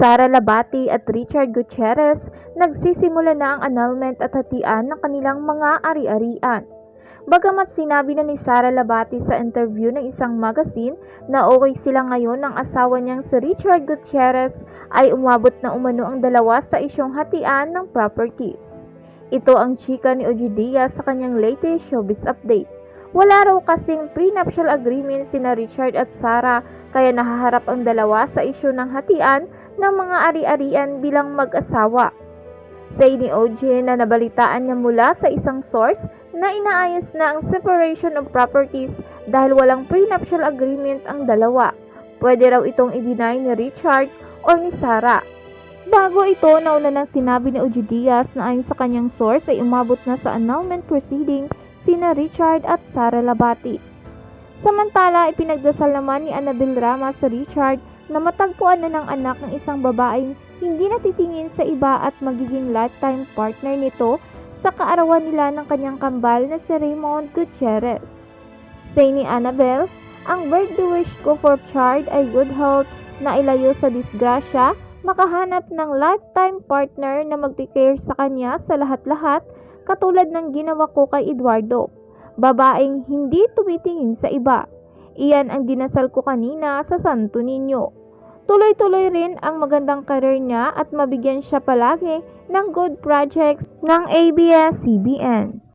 Sara Labati at Richard Gutierrez, nagsisimula na ang annulment at hatian ng kanilang mga ari-arian. Bagamat sinabi na ni Sara Labati sa interview ng isang magazine na okay sila ngayon ng asawa niyang si Richard Gutierrez, ay umabot na umano ang dalawa sa isyong hatian ng properties. Ito ang chika ni Ogie Diaz sa kanyang latest showbiz update. Wala raw kasing prenuptial agreement sina Richard at Sara, kaya nahaharap ang dalawa sa isyu ng hatian ng mga ari-arian bilang mag-asawa. Say ni Ogie na nabalitaan niya mula sa isang source na inaayos na ang separation of properties dahil walang prenuptial agreement ang dalawa. Pwede raw itong i-deny ni Richard o ni Sara. Bago ito, nauna nang sinabi ni Ogie Diaz na ayon sa kanyang source ay umabot na sa annulment proceeding sina Richard at Sara Labati. Samantala, ipinagdasal naman ni Annabel Rama sa Richard na matagpuan na ng anak ng isang babaeng hindi natitingin sa iba at magiging lifetime partner nito sa kaarawan nila ng kanyang kambal na si Raymond Gutierrez. Say ni Annabel, ang birthday wish ko for Chard ay good health, na ilayo sa disgrasya, makahanap ng lifetime partner na mag-take-care sa kanya sa lahat-lahat katulad ng ginawa ko kay Eduardo. Babaeng hindi tumitingin sa iba. Iyan ang dinasal ko kanina sa Santo Niño. Tuloy-tuloy rin ang magandang career niya at mabigyan siya palagi ng good projects ng ABS-CBN.